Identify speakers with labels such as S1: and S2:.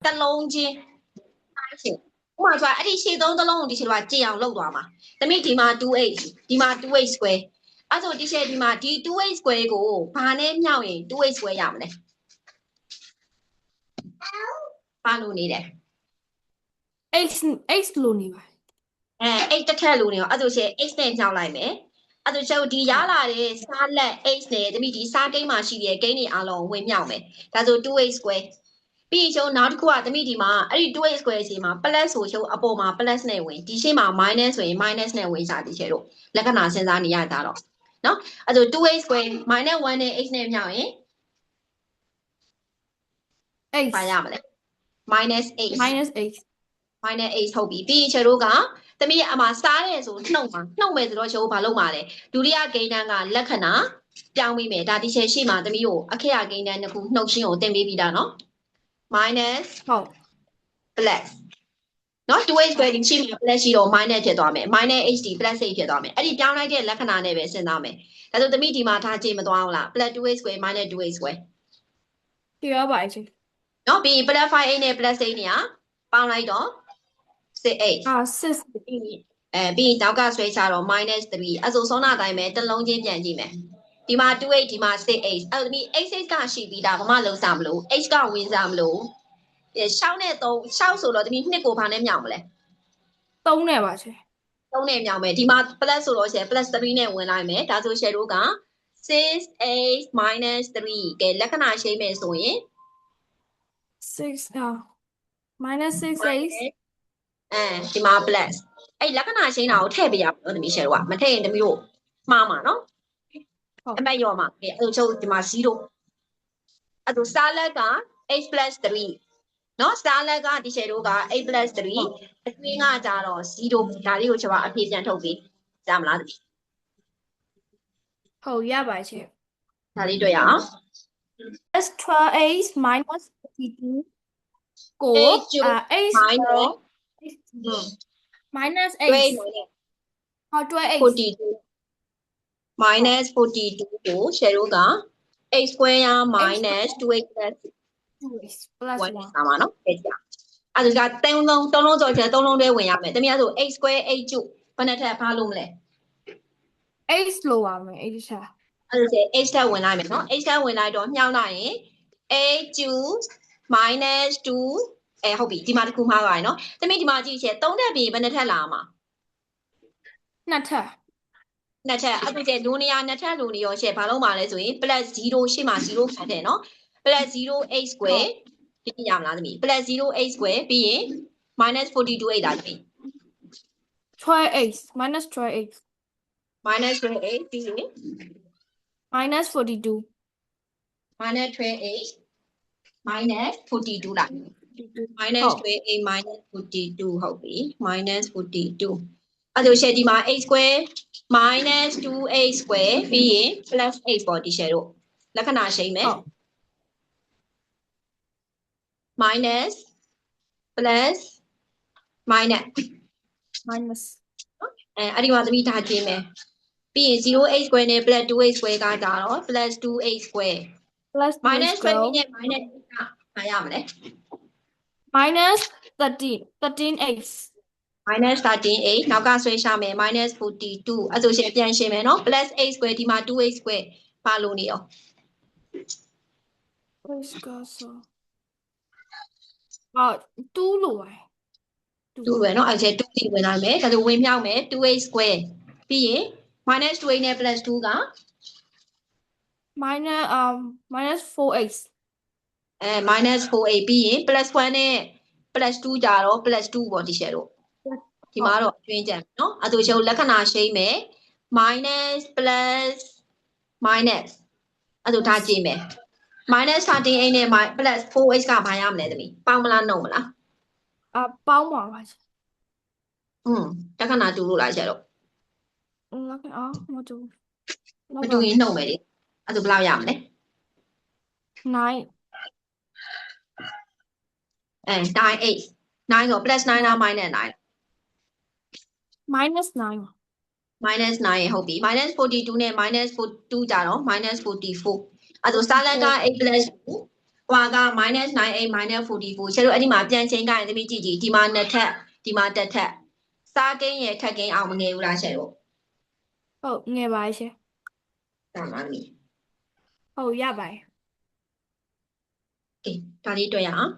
S1: တလုံးချင်းတိုင်းရှင်ဥပမာဆိုအဲ့ဒီရှေ့သုံးတစ်လုံးကိုဒီရှေ့ကကြည့်အောင်လုပ်သွားမှာသမီးဒီမှာ 2h ဒီမှာ 2h square အဲ့ဆိုဒီရှေ့ဒီမှာဒီ 2h square ကိုဘာနဲ့မြောက်ရင် 2h square ရမလဲဘာလို့နေလဲ
S2: x လို့နေပါ
S1: x တစ်ထက်လို့နေရောအဲ့ဆိုရှေ့ x နဲ့မြောက်လိုက်မယ်အဲ့ဆိုရှေ့ဒီရလာတဲ့စားလက် x နဲ့သမီးဒီစားကိန်းမှာရှိတဲ့ကိန်းတွေအလုံးဝင်မြောက်မယ်ဒါဆို 2h square ပြီးရှုံးနောက်တစ်ခုကသမီးဒီမှာအဲ့ဒီ 2h square စီမှာ plus ဆိုရှုံးအပေါ်မှာ plus နဲ့ဝင်ဒီရှေ့မှာ minus ဆိုရင် minus နဲ့ဝင်စားဒီရှေ့တို့လက္ခဏာစဉ်းစားနေရတာတော့နော်အဲ့ဆို 2h square minus 1နဲ့ x နဲ့မြောက်ရင်
S2: x
S1: ဘာရမလဲ minus 8
S2: minus x
S1: ဟုတ်ပြီပြီးရှေ့တို့ကသမီးအမှာစားရဲဆိုနှုတ်မယ်ဆိုတော့ရှုံးဘာလုပ်မှာလဲဒုတိယဂိမ်းတန်းကလက္ခဏာပြောင်းပြီးမယ်ဒါဒီရှေ့ရှိမှာသမီးကိုအခရာဂိမ်းတန်းတစ်ခုနှုတ်ရှင်းကိုသင်ပေးပြီးတာနော် minus
S2: ဟုတ်
S1: plus နော် 2h square ဒီရှိမှာ plus ရှိတော့ minus ဖြစ်သွားမယ် minus hd plus 8ဖြစ်သွားမယ်အဲ့ဒီပြောင်းလိုက်တဲ့လက္ခဏာနဲ့ပဲစဉ်းစားမယ်ဒါဆိုသမီးဒီမှာထားကြည့်မသွားအောင်လား plus 2h square minus 2h square
S2: ဒီရပါချင်း
S1: နော်ပြီး plus 5h နဲ့ plus 8နဲ့ပေါင်းလိုက်တော့ 6h
S2: 6
S1: ပြီးနောက်ကဆွဲချတော့ minus 3အဲ့ဆိုဆုံးနာတိုင်းပဲတစ်လုံးချင်းပြန်ကြည့်မယ်ဒီမှာ 2h ဒီမှာ 6h အဲ့သမီး x ကရှိပြီးသားဘာမှလုံးစားမလို့ h ကဝင်စားမလို့ရှောင်းနဲ့3ရှောက်ဆိုတော့သမီးနှစ်ကိုဘာနဲ့မြောက်မလဲ
S2: 3နဲ့ပါချင်း
S1: 3နဲ့မြောက်မယ်ဒီမှာ plus ဆိုတော့ရှယ် plus 3နဲ့ဝင်လိုက်မယ်ဒါဆိုရှယ်တို့က 6h minus 3ကဲလက္ခဏာရှိမယ်ဆိုရင်
S2: 6 minus 6h
S1: ဒီမှာ plus အဲ့လက္ခဏာရှိတာကိုထည့်ပေးရအောင်နော်သမီးရှယ်တို့ကမထည့်ရင်သမီးတို့မှားမှာနော်အမှတ်ရောမှာအဲ့အချုပ်ဒီမှာ0အဲ့ဆိုစားလက်က h plus 3နော်စားလက်ကဒီရှယ်တို့က h plus 3အတွင်းကကြတော့0ဒါလေးကိုကျွန်တော်အဖြေပြန်ထုတ်ပေးကြမလားသမီး
S2: ဟုတ်ရပါချင်း
S1: ဒါလေးတွေ့ရအောင်
S2: plus 12h minus 52ကို h minus h ဟုတ် 12h
S1: 42 ကိုရှယ်တို့က h square ရ minus 2h plus 1ပါမှာနော်အဲ့ဒါအဲ့ဒါက3လုံးကြော်ချင်3လုံးတွဲဝင်ရမယ်တမီးဆို h square h ကျုဘယ်နဲ့ထပ်ဖားလို့မလဲ
S2: h လို့ပါမယ် h ချာ
S1: အဲ့ဒါ h ထပ်ဝင်လိုက်မယ်နော် h ထပ်ဝင်လိုက်တော့မြှောက်လိုက်ရင် h ကျု minus 2ဟုတ်ပြီဒီမှာတစ်ခုမှားသွားပြီနော်တမီးဒီမှာကြည့်ချင်3ထပ်ပြီးဘယ်နဲ့ထပ်လာမှာ
S2: 2ထပ်
S1: အဲ့ဒါကျလူနေရာ2ထပ်လူနေရောရှယ်ဘာလို့မှာလဲဆိုရင် plus 0ရှေ့မှာ0ခံတယ်နော် plus 0h square ပြီးရမလားသမီး plus 0h square ပြီးရင် minus 42h လာပြီ
S2: 12h minus 12h
S1: minus 12h ပြီးရင်
S2: minus 42
S1: minus 12h minus 42လာminus 12h minus 42ဟုတ်ပြီ minus 42အဲ့ဒါရှယ်ဒီမှာ h square minus 2h square ပြီးရင် plus h ပေါ့ဒီရှယ်တို့လက္ခဏာရှိမယ် minus plus minus အဲ့ဒီမှာသမီးထားခြင်းမယ်ပြီးရင် 0h square နဲ့ plus 2h square ကကြတော့ plus 2h square
S2: plus
S1: minus 20နဲ့ minus ကဘာရမလဲ
S2: minus 13h
S1: minus 13h နောက်ကဆွဲရှာမယ် minus 42အဲ့ဆိုရှင်ပြန်ရှင်းမယ်နော် plus h square ဒီမှာ 2h square ဘာလို့နေရော
S2: 2လို့ပါ
S1: 2ပဲเนาะအဲ့ကျ2စီဝင်လိုက်မယ်ဒါဆိုဝင်မြောက်မယ် 2h square ပြီးရင် minus 2h နဲ့ plus 2က
S2: minus 4h
S1: minus 4h ပြီးရင် plus 1နဲ့ plus 2ကြတော့ plus 2ပေါ့ဒီရှယ်တို့ဒီမှာတော့ကျွင်းကြံเนาะအဲ့ဆိုရှုပ်လက္ခဏာရှိမယ် minus plus minus အဲ့ဆိုထားကြည့်မယ် minus 13h နဲ့ plus 4h ကဘာရမလဲသမီးပေါင်းမလားနှုတ်မလား
S2: ပေါင်းပါပါ
S1: လက္ခဏာတူလို့လားရှယ်တို့
S2: မတူ
S1: မတူရင်နှုတ်မယ်လေအဲ့ဒါဘယ်လောက်ရမလဲ
S2: 9
S1: 9h 9ဆို plus 9လား minus 9
S2: minus 9
S1: minus 9ဟုတ်ပြီ minus 42နဲ့ minus 42ကြတော့ minus 44အဲ့ဒါစတာလက်က 8 plus 2 ဟွာက -98 -44 ရှယ်တို့အဲ့ဒီမှာပြန်ချိန်ကြရင်သမီးကြည့်ကြည့်ဒီမှာ2ထပ်ဒီမှာ1ထပ်စားကိန်းရဲ့ခက်ကိန်းအောင်မငယ်ဘူးလားရှယ်တို့
S2: ဟုတ်ငယ်ပါရှင်
S1: ဒါမှသမီး
S2: ဟုတ်ရပါတယ်
S1: ကဲဒါလေးတွေ့ရအောင်